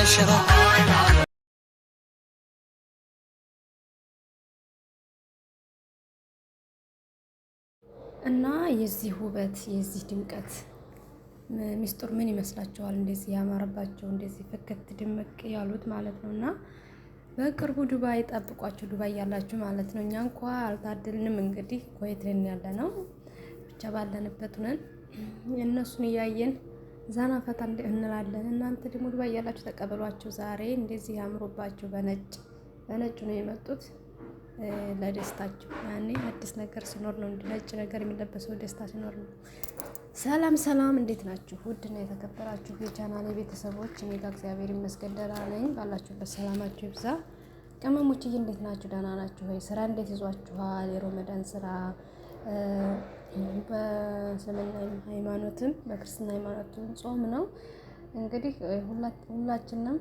ناشرة. እና የዚህ ውበት የዚህ ድምቀት ሚስጥር ምን ይመስላችኋል? እንደዚህ ያማረባቸው እንደዚህ ፍክት ድምቅ ያሉት ማለት ነው። እና በቅርቡ ዱባይ ጠብቋቸው፣ ዱባይ ያላችሁ ማለት ነው። እኛ እንኳ አልታደልንም እንግዲህ ኩዌት ያለ ነው። ብቻ ባለንበት ነን እነሱን እያየን ዛና ፈታ እንላለን። እናንተ ደግሞ ዱባይ ያላችሁ ተቀበሏቸው። ዛሬ እንደዚህ ያምሮባቸው በነጭ ነው የመጡት ለደስታቸው። ያኔ አዲስ ነገር ሲኖር ነው ነጭ ነገር የሚለበሰው፣ ደስታ ሲኖር ነው። ሰላም ሰላም፣ እንዴት ናችሁ? ውድና የተከበራችሁ የቻናሌ ቤተሰቦች፣ እኔ ጋር እግዚአብሔር ይመስገን ደህና ነኝ። ባላችሁበት ሰላማችሁ ይብዛ። ቅመሞችዬ እንዴት ናችሁ? ደህና ናችሁ ወይ? ስራ እንዴት ይዟችኋል? የሮመዳን ስራ በእስልምና ሃይማኖትም በክርስትና ሃይማኖትም ጾም ነው እንግዲህ ሁላችንም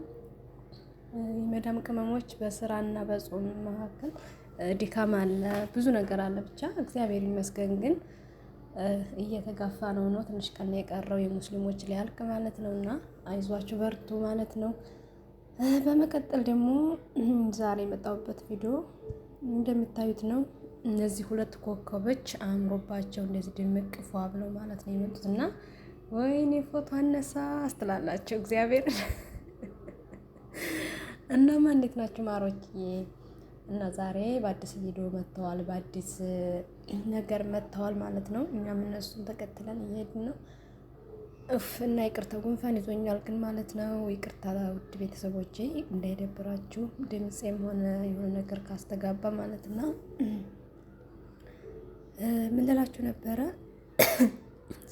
የመዳም ቅመሞች በስራና በጾም መካከል ድካም አለ፣ ብዙ ነገር አለ። ብቻ እግዚአብሔር ይመስገን ግን እየተጋፋ ነው። ትንሽ ቀን የቀረው የሙስሊሞች ሊያልቅ ማለት ነው። እና አይዟችሁ በርቱ ማለት ነው። በመቀጠል ደግሞ ዛሬ የመጣሁበት ቪዲዮ እንደምታዩት ነው። እነዚህ ሁለት ኮከቦች አምሮባቸው እንደዚህ ድምቅ ፏ ብለው ማለት ነው የመጡት እና ወይኔ ፎቶ አነሳ አስትላላቸው እግዚአብሔር እናማ እንዴት ናችሁ ማሮች? እና ዛሬ በአዲስ ቪዲዮ መጥተዋል፣ በአዲስ ነገር መጥተዋል ማለት ነው። እኛም እነሱን ተከትለን እየሄድን ነው። እና ይቅርታ ጉንፋን ይዞኛል ግን ማለት ነው። ይቅርታ ውድ ቤተሰቦቼ እንዳይደብራችሁ ድምፄም ሆነ የሆነ ነገር ካስተጋባ ማለት ነው። ምን ልላችሁ ነበረ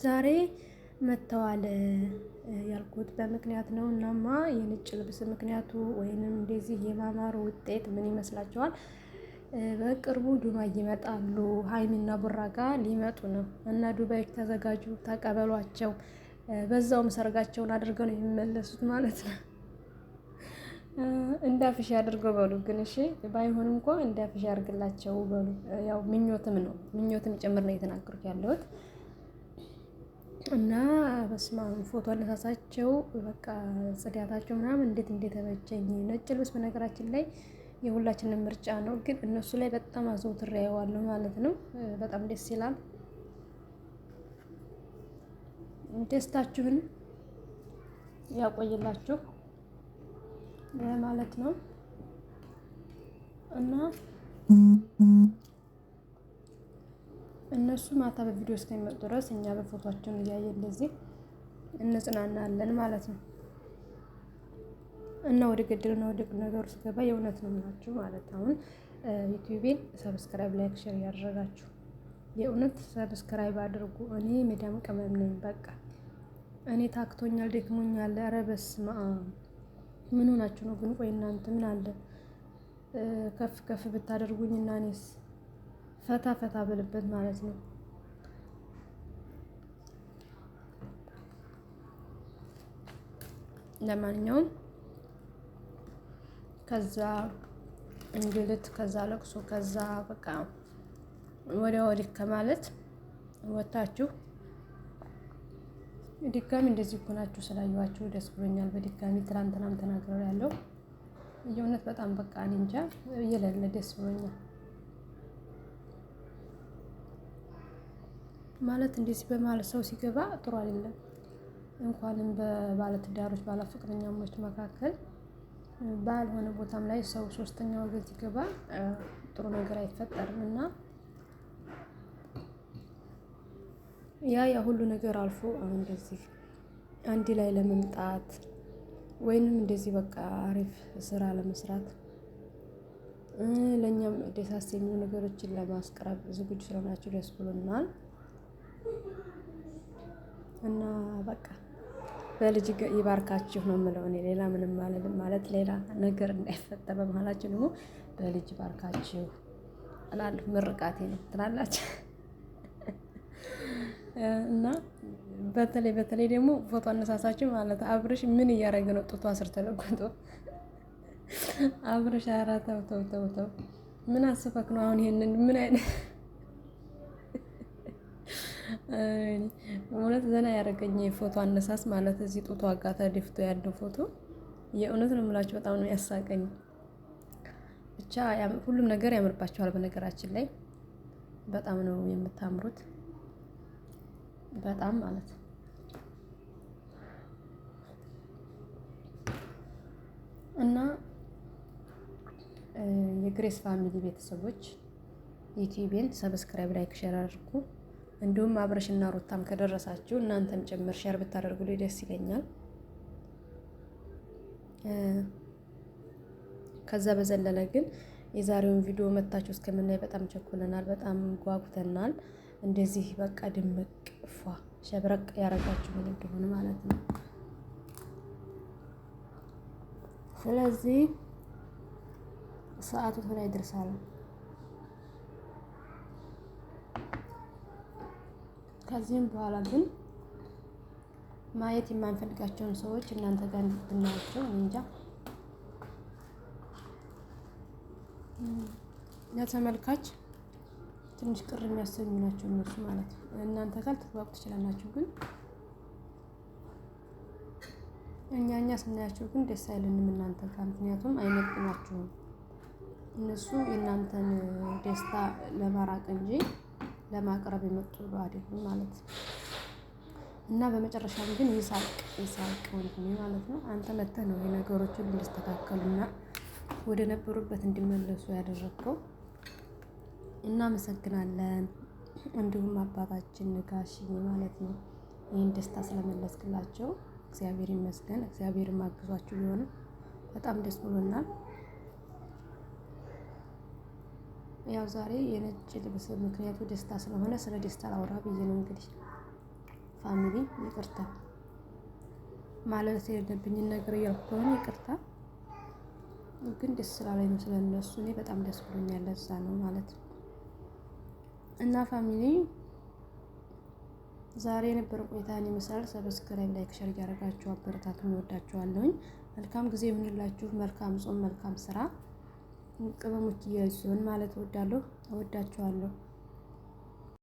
ዛሬ መጥተዋል ያልኩት በምክንያት ነው። እናማ የነጭ ልብስ ምክንያቱ ወይንም እንደዚህ የማማሩ ውጤት ምን ይመስላችኋል? በቅርቡ ዱባይ ይመጣሉ። ሀይሚና ቡራ ጋር ሊመጡ ነው እና ዱባይ ተዘጋጁ፣ ተቀበሏቸው። በዛውም ሰርጋቸውን አድርገው ነው የሚመለሱት ማለት ነው። እንዳፍሽ አድርገው በሉ ግን እሺ፣ ባይሆን እንኳ እንዳፍሽ ያርግላቸው በሉ። ያው ምኞትም ነው ምኞትም ጭምር ነው የተናገሩት ያለሁት እና በስማ ፎቶ አነሳሳቸው በቃ ጽዳታቸው ምናምን እንዴት ተመቸኝ። ነጭ ልብስ በነገራችን ላይ የሁላችንም ምርጫ ነው፣ ግን እነሱ ላይ በጣም አዘውትሬ ያየዋለሁ ማለት ነው። በጣም ደስ ይላል። ደስታችሁን ያቆይላችሁ ማለት ነው እና እነሱ ማታ በቪዲዮ እስከሚመጡ ድረስ እኛ በፎቶአቸውን እያየን እንደዚህ እንጽናናለን ማለት ነው። እና ወደ ገደሉ ነው ወደ ነገሩ ስገባ የእውነት ነው የምላችሁ ማለት አሁን ዩቲዩቤን ሰብስክራይብ፣ ላይክ፣ ሼር ያደረጋችሁ የእውነት ሰብስክራይብ አድርጉ። እኔ ሜዳም ቅመም ነኝ። በቃ እኔ ታክቶኛል፣ ደክሞኛል። ኧረ በስመ አብ ምን ሆናችሁ ነው ግን? ቆይ እናንተ ምን አለ ከፍ ከፍ ብታደርጉኝ እና እኔስ ፈታ ፈታ ብልበት ማለት ነው። ለማንኛውም ከዛ እንግልት፣ ከዛ ለቅሶ፣ ከዛ በቃ ወዲያ ወዲህ ከማለት ወታችሁ ድጋሚ እንደዚህ ሆናችሁ ስላየኋችሁ ደስ ብሎኛል። በድጋሚ ትናንትናም ተናግረው ያለው የእውነት በጣም በቃ እኔ እንጃ የሌለ ደስ ብሎኛል። ማለት እንደዚህ በማለት ሰው ሲገባ ጥሩ አይደለም። እንኳንም በባለትዳሮች ባለፍቅረኛሞች መካከል ባልሆነ ቦታም ላይ ሰው ሶስተኛ ወገን ሲገባ ጥሩ ነገር አይፈጠርም እና ያ ሁሉ ነገር አልፎ አሁን እንደዚህ አንድ ላይ ለመምጣት ወይንም እንደዚህ በቃ አሪፍ ስራ ለመስራት ለኛም ደሳስ የሚሉ ነገሮችን ለማስቀረብ ዝግጁ ስለሆናችሁ ደስ ብሎናል። እና በቃ በልጅ ይባርካችሁ ነው የምለው እኔ ሌላ ምንም ማለት ሌላ ነገር እንዳይፈጠር በመሀላችሁ ደግሞ በልጅ ይባርካችሁ እላለሁ። ምርቃቴ ነው ትላላችሁ። እና በተለይ ደግሞ ፎቶ አነሳሳችሁ ማለት አብርሽ ምን እያደረገ ነው? ጡቷ ስር ተለጎቶ አብርሽ ኧረ ተው ምን አስበክ ነው አሁን? ይሄንን ምን አይነት እውነት ዘና ያደረገኝ የፎቶ አነሳስ ማለት እዚህ ጡቷ ጋር ተደፍቶ ያለው ፎቶ የእውነት ነው የምላችሁ በጣም ነው ያሳቀኝ። ብቻ ሁሉም ነገር ያምርባችኋል። በነገራችን ላይ በጣም ነው የምታምሩት፣ በጣም ማለት ነው። እና የግሬስ ፋሚሊ ቤተሰቦች ዩቲዩቤን ሰብስክራይብ፣ ላይክ፣ ሼር አድርጉ። እንዲሁም አብረሽና ሩታም ከደረሳችሁ እናንተም ጭምር ሼር ብታደርጉልኝ ደስ ይለኛል። ከዛ በዘለለ ግን የዛሬውን ቪዲዮ መታችሁ እስከምናይ በጣም ቸኩለናል፣ በጣም ጓጉተናል። እንደዚህ በቃ ድምቅ ፏ ሸብረቅ ያረጋችሁ ምን እንደሆነ ማለት ነው። ስለዚህ ሰዓቱ ቶሎ ይደርሳል። ከዚህም በኋላ ግን ማየት የማንፈልጋቸውን ሰዎች እናንተ ጋር ብናያቸው እንጃ ለተመልካች ትንሽ ቅር የሚያሰኙ ናቸው እነሱ ማለት ነው። እናንተ ጋር ልትግባቡ ትችላላችሁ፣ ግን እኛ ስናያቸው ግን ደስ አይለንም እናንተ ጋር፣ ምክንያቱም አይመጥናችሁም። እነሱ የእናንተን ደስታ ለማራቅ እንጂ ለማቅረብ የመጡ አይደሉም ማለት ነው። እና በመጨረሻም ግን ይሳቅ ወንድሜ ማለት ነው። አንተ መተህ ነው የነገሮች ሁሉ እንዲስተካከሉና ወደ ነበሩበት እንዲመለሱ ያደረግከው። እናመሰግናለን። እንዲሁም አባታችን ጋሽዬ ማለት ነው ይህን ደስታ ስለመለስክላቸው እግዚአብሔር ይመስገን። እግዚአብሔር ማግዟችሁ ቢሆንም በጣም ደስ ብሎናል። ያው ዛሬ የነጭ ልብስ ምክንያቱ ደስታ ስለሆነ ስለ ደስታ ላውራ ብዬ ነው። እንግዲህ ፋሚሊ ይቅርታ ማለት የሌለብኝን ነገር እያልኩ ከሆነ ይቅርታ፣ ግን ደስ ስላለኝ ነው ስለነሱ። እኔ በጣም ደስ ብሎኛል፣ ለዛ ነው ማለት ነው። እና ፋሚሊ ዛሬ የነበረው ቆይታን ይመስላል። ሰብስክራይብ፣ ላይክ፣ ሸር እያደረጋችሁ አበረታቱን። እወዳችኋለሁኝ። መልካም ጊዜ ይሁንላችሁ። መልካም ጾም፣ መልካም ስራ። ቅመሞች እያይዙን ማለት እወዳችኋለሁ።